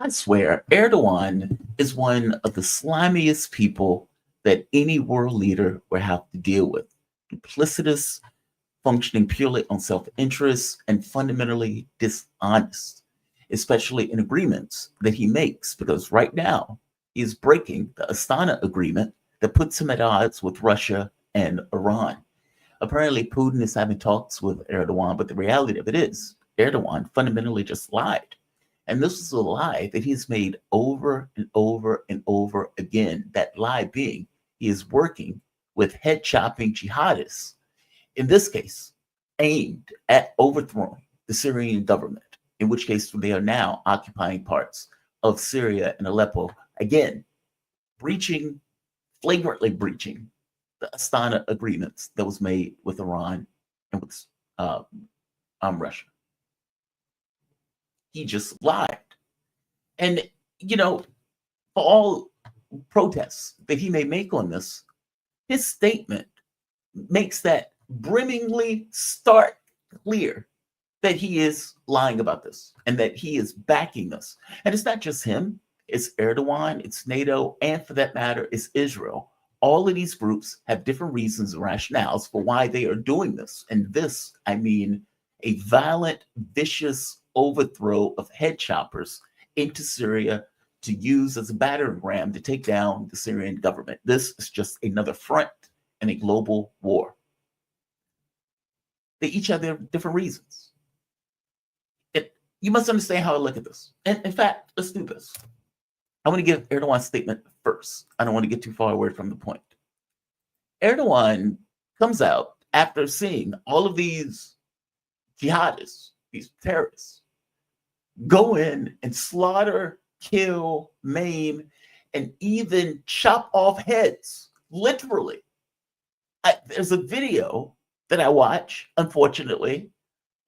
I swear, Erdogan is one of the slimiest people that any world leader would have to deal with. Duplicitous, functioning purely on self interest, and fundamentally dishonest, especially in agreements that he makes, because right now he is breaking the Astana agreement that puts him at odds with Russia and Iran. Apparently, Putin is having talks with Erdogan, but the reality of it is, Erdogan fundamentally just lied. And this is a lie that he's made over and over and over again. That lie being he is working with head chopping jihadists, in this case, aimed at overthrowing the Syrian government, in which case they are now occupying parts of Syria and Aleppo, again, breaching, flagrantly breaching the Astana agreements that was made with Iran and with Russia. He just lied. And, for all protests that he may make on this, his statement makes that brimmingly stark clear that he is lying about this and that he is backing this. And it's not just him, it's Erdogan, it's NATO, and for that matter, it's Israel. All of these groups have different reasons and rationales for why they are doing this. And this, I mean, a violent, vicious overthrow of head choppers into Syria to use as a battering ram to take down the Syrian government. This is just another front in a global war. They each have their different reasons. You must understand how I look at this. And in fact, let's do this. I want to give Erdogan's statement first. I don't want to get too far away from the point. Erdogan comes out after seeing all of these jihadists, these terrorists, go in and slaughter, kill, maim, and even chop off heads, literally. There's a video that I watch, unfortunately,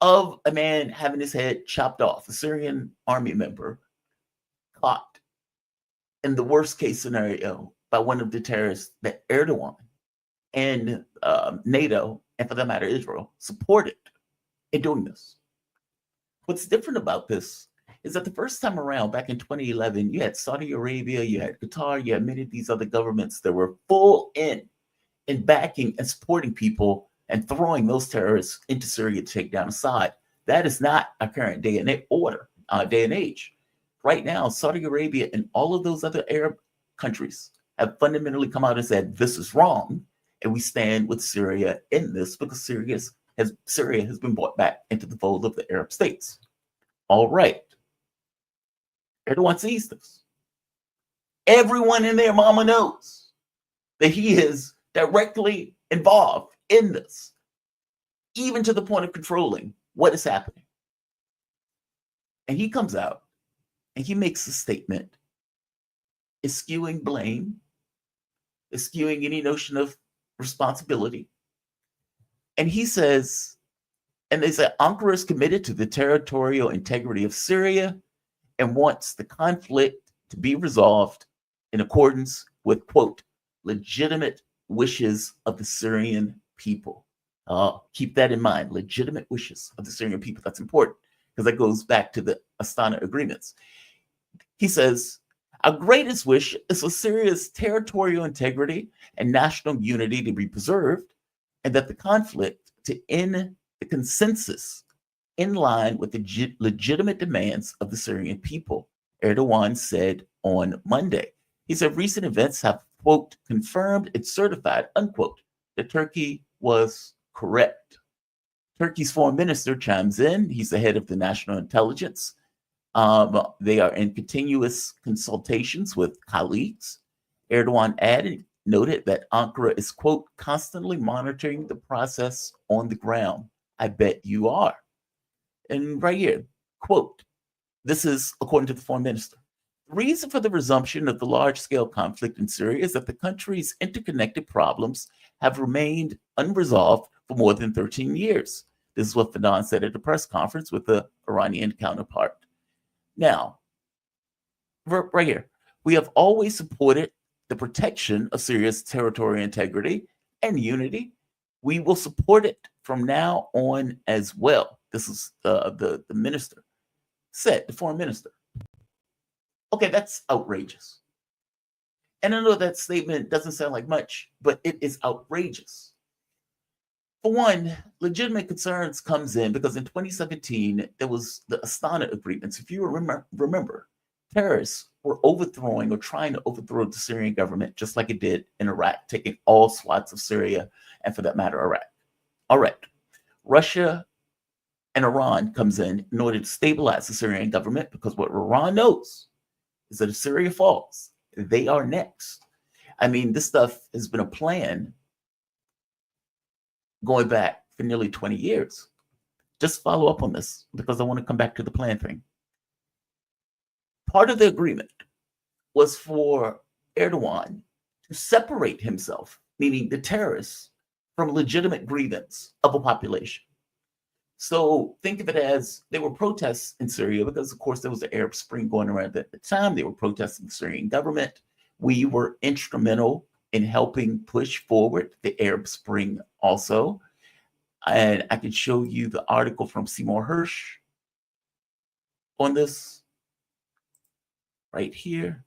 of a man having his head chopped off, a Syrian army member caught in the worst case scenario by one of the terrorists that Erdogan and NATO, and for that matter, Israel, supported in doing this. What's different about this is that the first time around, back in 2011, you had Saudi Arabia, you had Qatar, you had many of these other governments that were full in backing and supporting people and throwing those terrorists into Syria to take down Assad. That is not our current day and age. Right now, Saudi Arabia and all of those other Arab countries have fundamentally come out and said, this is wrong, and we stand with Syria in this because Syria has been brought back into the fold of the Arab states. All right. Erdogan sees this. Everyone in their mama knows that he is directly involved in this, even to the point of controlling what is happening. And he comes out and he makes a statement eschewing blame, eschewing any notion of responsibility. And he says, and they say, Ankara is committed to the territorial integrity of Syria and wants the conflict to be resolved in accordance with, quote, legitimate wishes of the Syrian people. Keep that in mind, legitimate wishes of the Syrian people. That's important because that goes back to the Astana agreements. He says, our greatest wish is for Syria's territorial integrity and national unity to be preserved, and that the conflict to end the consensus in line with the legitimate demands of the Syrian people, Erdogan said on Monday. He said recent events have, quote, confirmed and certified, unquote, that Turkey was correct. Turkey's foreign minister chimes in. He's the head of the national intelligence. They are in continuous consultations with colleagues. Erdogan noted that Ankara is, quote, constantly monitoring the process on the ground. I bet you are. And right here, quote, this is according to the foreign minister. The reason for the resumption of the large-scale conflict in Syria is that the country's interconnected problems have remained unresolved for more than 13 years. This is what Fadan said at a press conference with the Iranian counterpart. Now, right here, we have always supported the protection of Syria's territorial integrity and unity. We will support it from now on as well. This is the minister said, the foreign minister. Okay, that's outrageous. And I know that statement doesn't sound like much, but it is outrageous. For one, legitimate concerns comes in because in 2017, there was the Astana agreements. If you remember, terrorists were overthrowing or trying to overthrow the Syrian government, just like it did in Iraq, taking all swaths of Syria and, for that matter, Iraq. All right. Russia and Iran comes in order to stabilize the Syrian government, because what Iran knows is that if Syria falls, they are next. I mean, this stuff has been a plan going back for nearly 20 years. Just follow up on this because I want to come back to the plan thing. Part of the agreement was for Erdogan to separate himself, meaning the terrorists, from legitimate grievance of a population. So think of it as there were protests in Syria because, of course, there was the Arab Spring going around at the time. They were protesting the Syrian government. We were instrumental in helping push forward the Arab Spring also. And I could show you the article from Seymour Hersh on this right here.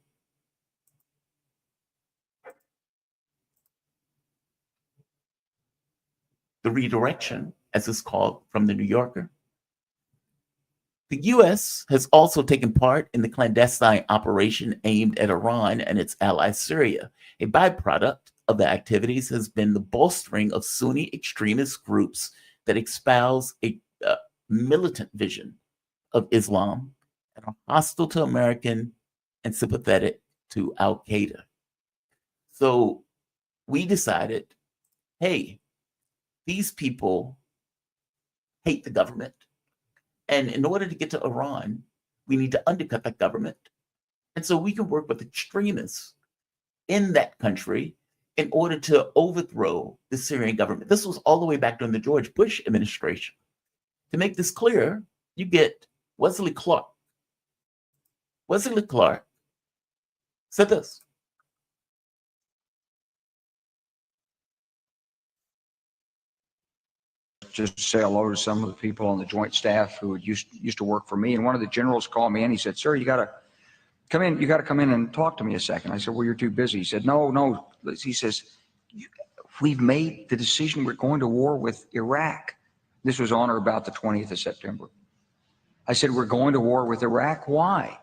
The redirection, as it's called, from the New Yorker. The U.S. has also taken part in the clandestine operation aimed at Iran and its ally Syria. A byproduct of the activities has been the bolstering of Sunni extremist groups that espouse a militant vision of Islam and are hostile to American and sympathetic to Al-Qaeda. So we decided, hey, these people hate the government. And in order to get to Iran, we need to undercut that government. And so we can work with extremists in that country in order to overthrow the Syrian government. This was all the way back during the George Bush administration. To make this clear, you get Wesley Clark. Wesley Clark said this. Just say hello to some of the people on the joint staff who used to work for me. And one of the generals called me and he said, "Sir, you got to come in. You got to come in and talk to me a second." I said, "Well, you're too busy." He said, No. He says, "We've made the decision. We're going to war with Iraq." This was on or about the 20th of September. I said, "We're going to war with Iraq. Why?"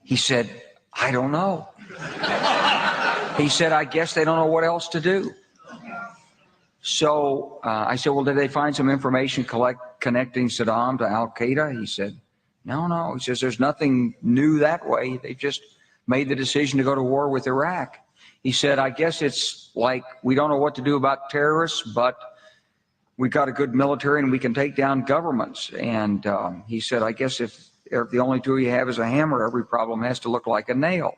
He said, "I don't know." He said, "I guess they don't know what else to do." So I said, "Well, did they find some information connecting Saddam to Al-Qaeda?" He said, No. He says, "There's nothing new that way. They just made the decision to go to war with Iraq." He said, "I guess it's like we don't know what to do about terrorists, but we've got a good military and we can take down governments." And he said, "I guess if the only tool you have is a hammer, every problem has to look like a nail."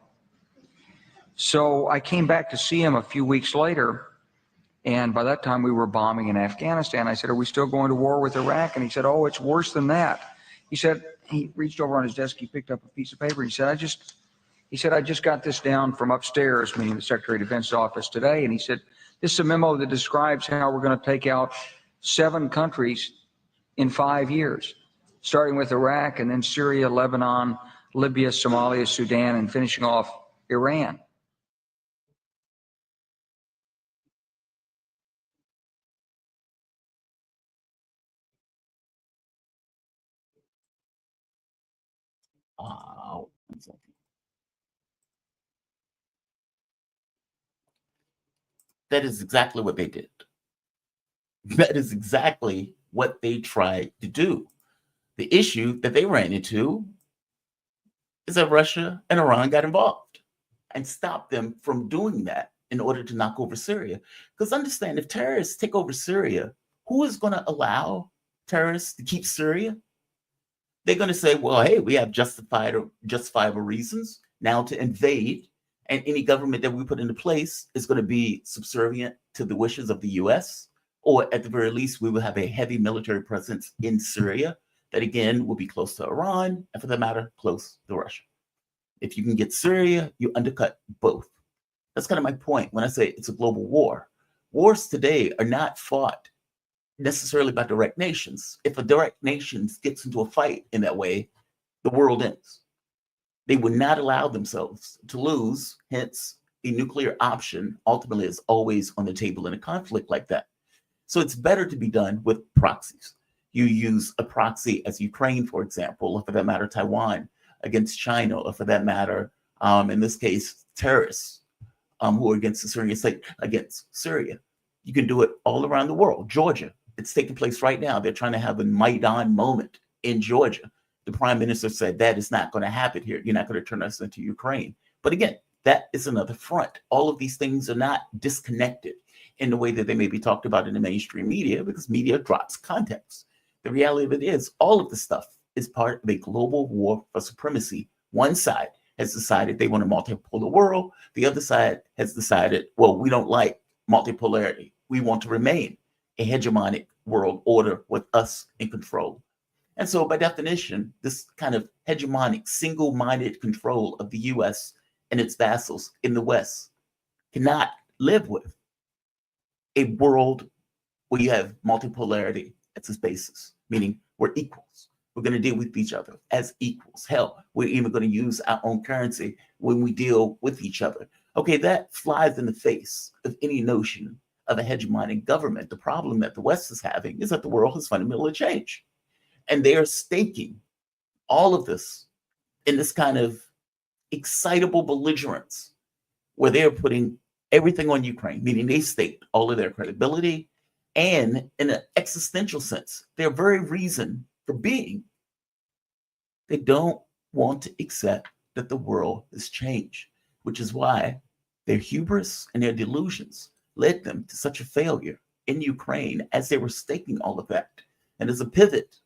So I came back to see him a few weeks later. And by that time, we were bombing in Afghanistan. I said, "Are we still going to war with Iraq?" And he said, "Oh, it's worse than that." He said, he reached over on his desk, he picked up a piece of paper. He said, I just got this down from upstairs, meaning the Secretary of Defense's office today. And he said, "This is a memo that describes how we're going to take out 7 countries in 5 years, starting with Iraq and then Syria, Lebanon, Libya, Somalia, Sudan, and finishing off Iran." Wow. That is exactly what they did. That is exactly what they tried to do. The issue that they ran into is that Russia and Iran got involved and stopped them from doing that in order to knock over Syria. Because understand, if terrorists take over Syria, who is going to allow terrorists to keep Syria? They're going to say, well, hey, we have justifiable reasons now to invade, and any government that we put into place is going to be subservient to the wishes of the US, or at the very least, we will have a heavy military presence in Syria that, again, will be close to Iran, and for that matter, close to Russia. If you can get Syria, you undercut both. That's kind of my point when I say it's a global war. Wars today are not fought necessarily by direct nations. If a direct nation gets into a fight in that way, the world ends. They would not allow themselves to lose. Hence, a nuclear option ultimately is always on the table in a conflict like that. So it's better to be done with proxies. You use a proxy as Ukraine, for example, or for that matter, Taiwan against China, or for that matter, in this case, terrorists who are against the Syrian state, against Syria. You can do it all around the world. Georgia, it's taking place right now. They're trying to have a Maidan moment in Georgia. The prime minister said that is not going to happen here. You're not going to turn us into Ukraine. But again, that is another front. All of these things are not disconnected in the way that they may be talked about in the mainstream media, because media drops context. The reality of it is all of this stuff is part of a global war for supremacy. One side has decided they want a multipolar world. The other side has decided, well, we don't like multipolarity. We want to remain a hegemonic world order with us in control. And so by definition, this kind of hegemonic, single-minded control of the US and its vassals in the West cannot live with a world where you have multipolarity as its basis, meaning we're equals. We're going to deal with each other as equals. Hell, we're even going to use our own currency when we deal with each other. Okay, that flies in the face of any notion of a hegemonic government. The problem that the West is having is that the world has fundamentally changed. And they are staking all of this in this kind of excitable belligerence where they're putting everything on Ukraine, meaning they stake all of their credibility. And in an existential sense, their very reason for being, they don't want to accept that the world has changed, which is why their hubris and their delusions led them to such a failure in Ukraine as they were staking all of that. And as a pivot,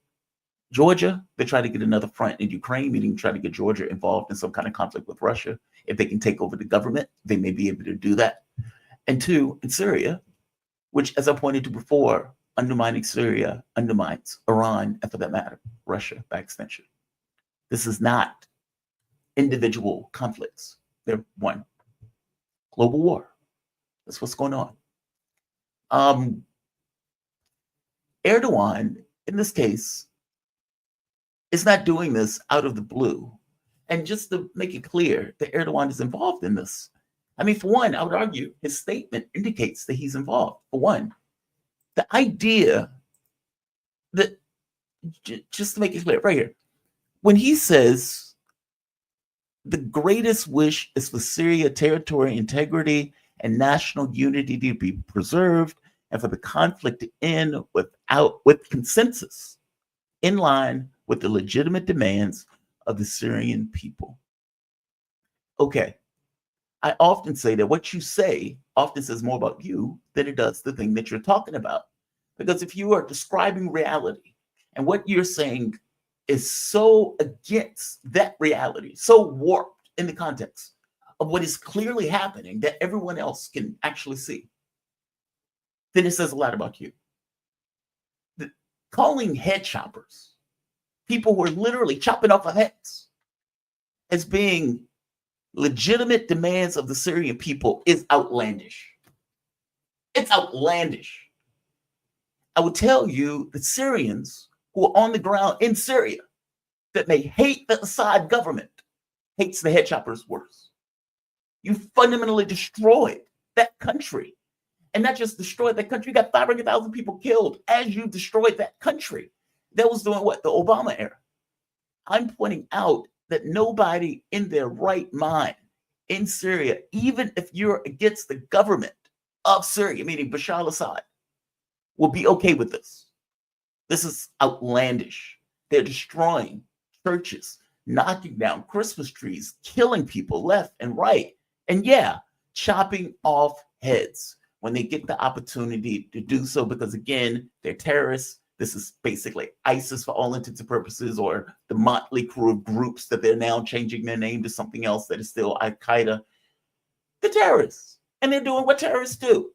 Georgia, they try to get another front in Ukraine, meaning try to get Georgia involved in some kind of conflict with Russia. If they can take over the government, they may be able to do that. And two, in Syria, which, as I pointed to before, undermining Syria undermines Iran, and for that matter, Russia by extension. This is not individual conflicts. They're one. Global war. That's what's going on. Erdogan, in this case, is not doing this out of the blue. And just to make it clear that Erdogan is involved in this. I mean, for one, I would argue his statement indicates that he's involved. For one, the idea that, just to make it clear, right here, when he says the greatest wish is for Syria territorial integrity and national unity to be preserved, and for the conflict to end with consensus in line with the legitimate demands of the Syrian people. Okay, I often say that what you say often says more about you than it does the thing that you're talking about. Because if you are describing reality and what you're saying is so against that reality, so warped in the context of what is clearly happening that everyone else can actually see, then it says a lot about you. Calling head choppers, people who are literally chopping off of heads, as being legitimate demands of the Syrian people is outlandish. It's outlandish. I would tell you the Syrians who are on the ground in Syria that may hate the Assad government hates the head choppers worse. You fundamentally destroyed that country. And not just destroyed that country, you got 500,000 people killed as you destroyed that country. That was doing what? The Obama era. I'm pointing out that nobody in their right mind in Syria, even if you're against the government of Syria, meaning Bashar al-Assad, will be okay with this. This is outlandish. They're destroying churches, knocking down Christmas trees, killing people left and right. And yeah, chopping off heads when they get the opportunity to do so, because again, they're terrorists. This is basically ISIS for all intents and purposes, or the motley crew of groups that they're now changing their name to something else that is still Al-Qaeda. The terrorists. And they're doing what terrorists do.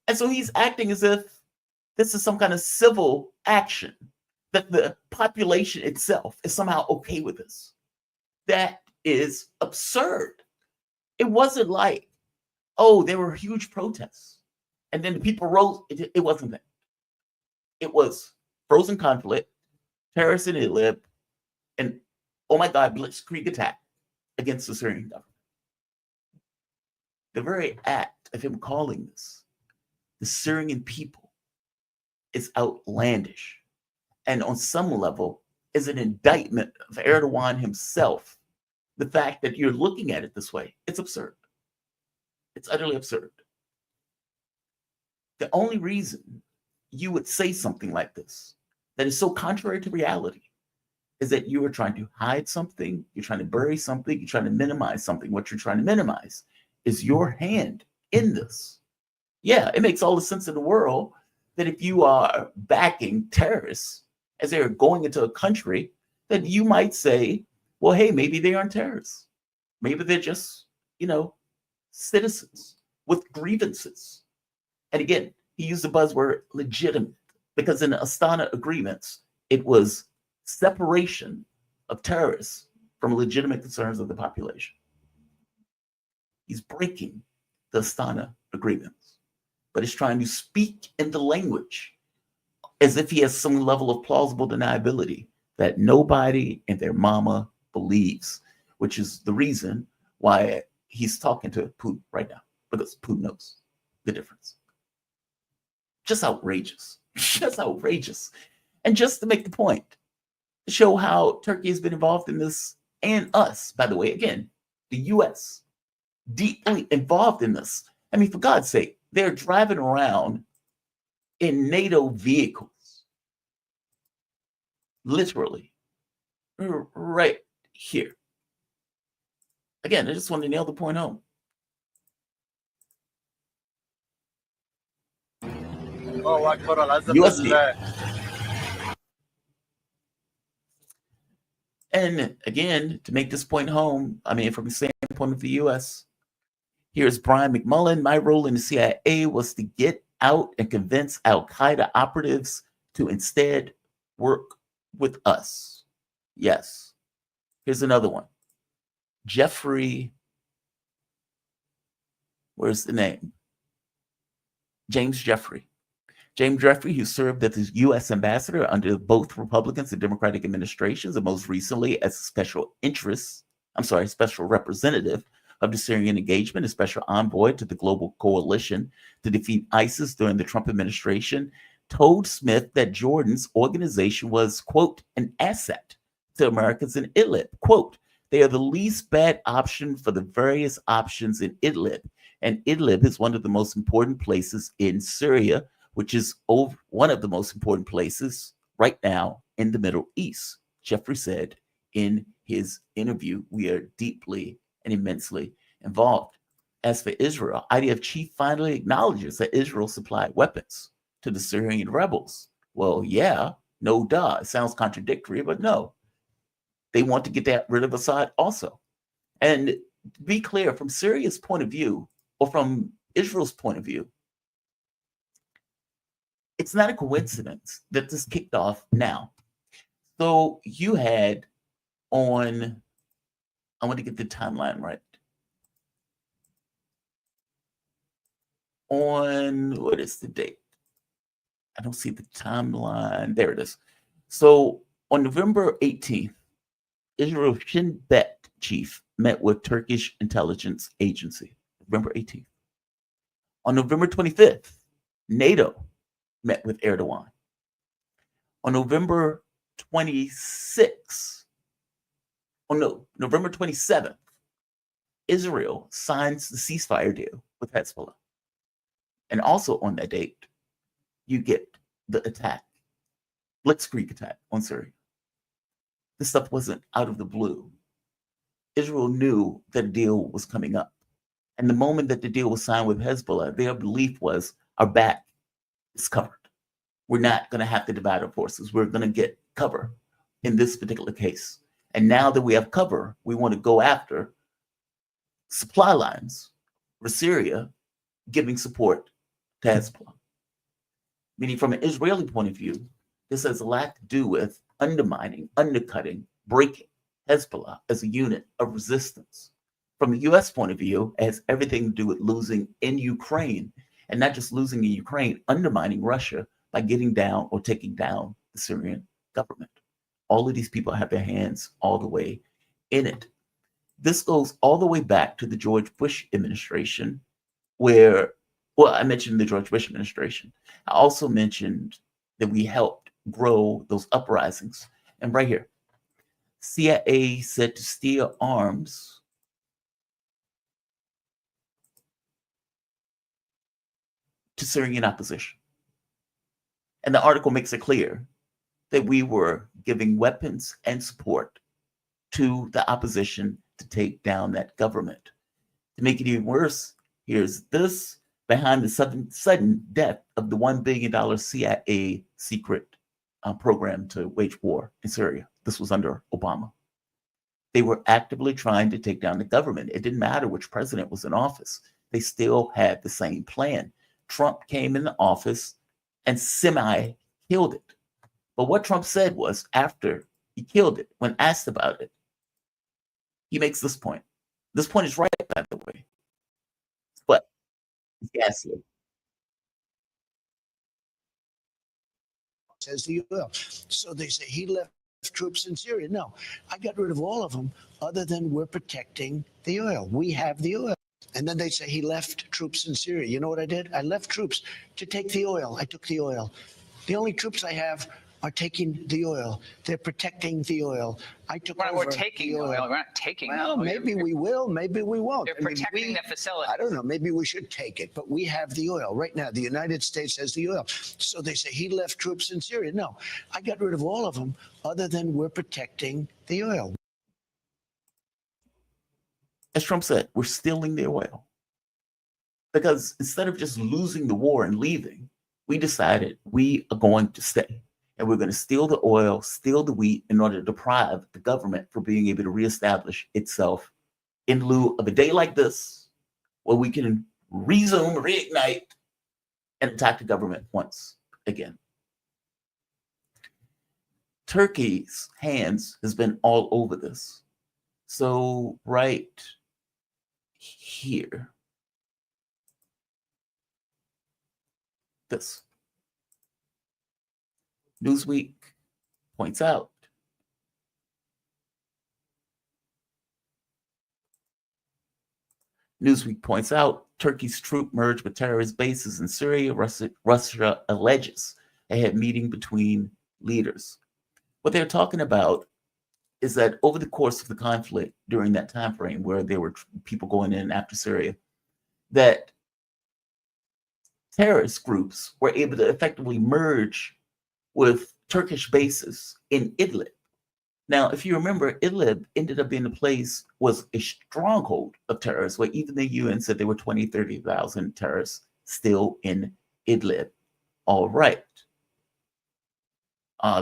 And so he's acting as if this is some kind of civil action, that the population itself is somehow okay with this. That is absurd. It wasn't like, oh, there were huge protests and then the people rose. It wasn't that. It was frozen conflict, terrorists in Idlib, and oh my God, blitzkrieg attack against the Syrian government. The very act of him calling this the Syrian people is outlandish, and on some level is an indictment of Erdogan himself. The fact that you're looking at it this way, it's absurd. It's utterly absurd. The only reason you would say something like this that is so contrary to reality is that you are trying to hide something, you're trying to bury something, you're trying to minimize something. What you're trying to minimize is your hand in this. Yeah, it makes all the sense in the world that if you are backing terrorists as they're going into a country, that you might say, well, hey, maybe they aren't terrorists. Maybe they're just, citizens with grievances. And again, he used the buzzword legitimate because in the Astana agreements, it was separation of terrorists from legitimate concerns of the population. He's breaking the Astana agreements, but he's trying to speak in the language as if he has some level of plausible deniability that nobody and their mama believes, which is the reason why he's talking to Putin right now, because Putin knows the difference. Just outrageous. Just outrageous. And just to make the point, to show how Turkey has been involved in this, and us, by the way, again, the US, deeply involved in this. I mean, for God's sake, they're driving around in NATO vehicles, literally, right here. Again, I just want to nail the point home. USD. And again, to make this point home, I mean, from the standpoint of the US, here's Brian McMullen. My role in the CIA was to get out and convince Al-Qaeda operatives to instead work with us. Yes. Here's another one. Jeffrey, where's the name? James Jeffrey. James Jeffrey, who served as the U.S. ambassador under both Republicans and Democratic administrations, and most recently as special representative of the Syrian engagement and special envoy to the global coalition to defeat ISIS during the Trump administration, told Smith that Jordan's organization was, quote, an asset to Americans in Idlib. Quote, they are the least bad option for the various options in Idlib. And Idlib is one of the most important places in Syria, which is one of the most important places right now in the Middle East. Jeffrey said in his interview, we are deeply and immensely involved. As for Israel, IDF chief finally acknowledges that Israel supplied weapons to the Syrian rebels. Well, yeah, no duh. It sounds contradictory, but no. They want to get rid of Assad also. And to be clear, from Syria's point of view, or from Israel's point of view, it's not a coincidence that this kicked off now. So you had I want to get the timeline right. What is the date? I don't see the timeline. There it is. So on November 18th, Israel's Shin Bet chief met with Turkish intelligence agency. November 18th. On November 25th, NATO met with Erdogan. On November 26th, November 27th, Israel signs the ceasefire deal with Hezbollah. And also on that date, you get the attack, blitzkrieg attack on Syria. This stuff wasn't out of the blue. Israel knew that a deal was coming up. And the moment that the deal was signed with Hezbollah, their belief was our back is covered. We're not going to have to divide our forces. We're going to get cover in this particular case. And now that we have cover, we want to go after supply lines for Syria, giving support to Hezbollah. Meaning from an Israeli point of view, this has a lot to do with undermining, undercutting, breaking Hezbollah as a unit of resistance. From the US point of view, it has everything to do with losing in Ukraine, and not just losing in Ukraine, undermining Russia by getting down or taking down the Syrian government. All of these people have their hands all the way in it. This goes all the way back to the George Bush administration, where, well, I mentioned the George Bush administration. I also mentioned that we helped grow those uprisings. And right here, CIA said to steer arms to Syrian opposition. And the article makes it clear that we were giving weapons and support to the opposition to take down that government. To make it even worse, here's this behind the sudden death of the $1 billion CIA secret program to wage war in Syria. This was under Obama. They were actively trying to take down the government. It didn't matter which president was in office. They still had the same plan. Trump came in the office and semi-killed it. But what Trump said was, after he killed it, when asked about it, he makes this point. This point is right, by the way. But it's gaslit. Says the oil. So they say he left troops in Syria. No, I got rid of all of them other than we're protecting the oil. We have the oil. And then they say he left troops in Syria. You know what I did? I left troops to take the oil. I took the oil. The only troops I have are taking the oil. They're protecting the oil. I took over. We're taking the oil. We're not taking the oil. Well, maybe we will. Maybe we won't. They're protecting the facility. I don't know. Maybe we should take it. But we have the oil. Right now, the United States has the oil. So they say he left troops in Syria. No, I got rid of all of them other than we're protecting the oil. As Trump said, we're stealing the oil. Because instead of just losing the war and leaving, we decided we are going to stay. And we're going to steal the oil, steal the wheat in order to deprive the government from being able to reestablish itself in lieu of a day like this, where we can resume, reignite, and attack the government once again. Turkey's hands has been all over this. So right here, this. Newsweek points out Turkey's troop merged with terrorist bases in Syria. Russia alleges they had meeting between leaders. What they're talking about is that over the course of the conflict during that time frame where there were people going in after Syria, that terrorist groups were able to effectively merge with Turkish bases in Idlib. Now, if you remember, Idlib ended up being was a stronghold of terrorists, where even the UN said there were 20, 30,000 terrorists still in Idlib. All right.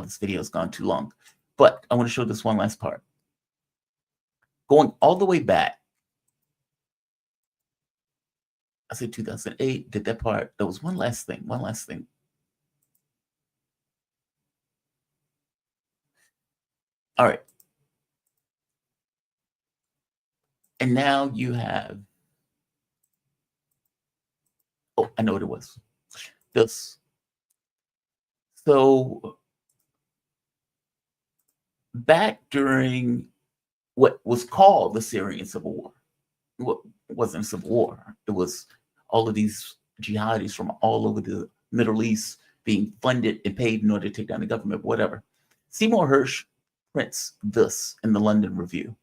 This video has gone too long, but I want to show this one last part. Going all the way back, I said 2008, did that part. There was one last thing. All right. And now you have, oh, I know what it was. This. So back during what was called the Syrian Civil War, it wasn't a civil war. It was all of these jihadis from all over the Middle East being funded and paid in order to take down the government, whatever. Seymour Hersh prints this in the London Review.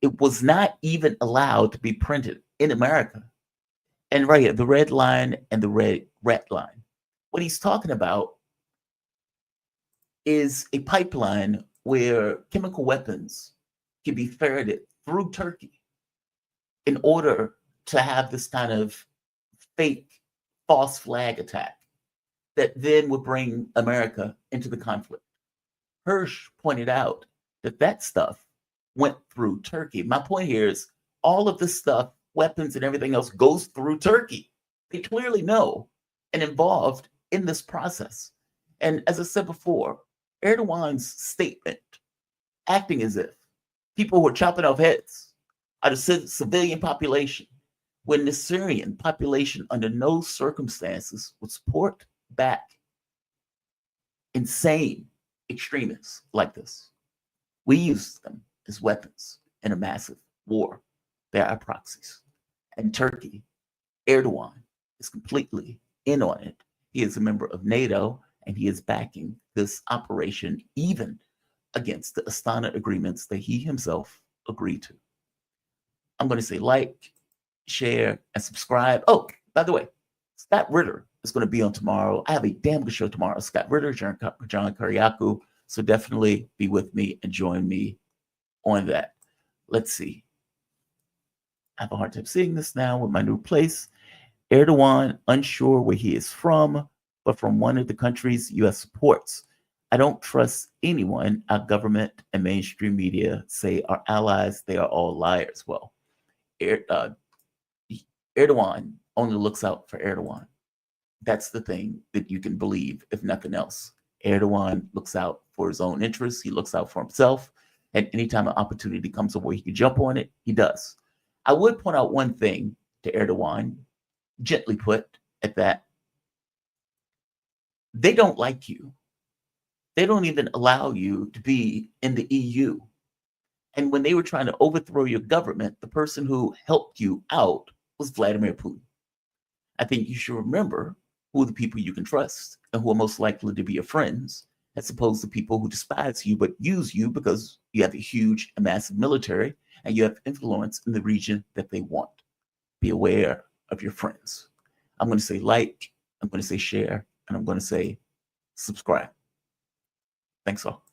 It was not even allowed to be printed in America. And right here, the red line and the red line. What he's talking about is a pipeline where chemical weapons can be ferreted through Turkey in order to have this kind of fake false flag attack that then would bring America into the conflict. Hersh pointed out that stuff went through Turkey. My point here is all of this stuff, weapons and everything else, goes through Turkey. They clearly know and involved in this process. And as I said before, Erdogan's statement, acting as if people were chopping off heads out of civilian population, when the Syrian population under no circumstances would support back insane extremists like this. We use them as weapons in a massive war. There are proxies. And Turkey, Erdogan is completely in on it. He is a member of NATO, and he is backing this operation even against the Astana agreements that he himself agreed to. I'm going to say like, share, and subscribe. Oh, by the way, Scott Ritter is going to be on tomorrow. I have a damn good show tomorrow. Scott Ritter, John Kariakou. So definitely be with me and join me on that. Let's see. I have a hard time seeing this now with my new place. Erdogan, unsure where he is from, but from one of the countries U.S. supports. I don't trust anyone our government and mainstream media say are allies. They are all liars. Well, Erdogan only looks out for Erdogan. That's the thing that you can believe, if nothing else. Erdogan looks out for his own interests. He looks out for himself. And anytime an opportunity comes up where he can jump on it, he does. I would point out one thing to Erdogan, gently put at that. They don't like you. They don't even allow you to be in the EU. And when they were trying to overthrow your government, the person who helped you out was Vladimir Putin. I think you should remember who are the people you can trust and who are most likely to be your friends, as opposed to people who despise you but use you because you have a huge and massive military and you have influence in the region that they want. Be aware of your friends. I'm going to say like, I'm going to say share, and I'm going to say subscribe. Thanks all.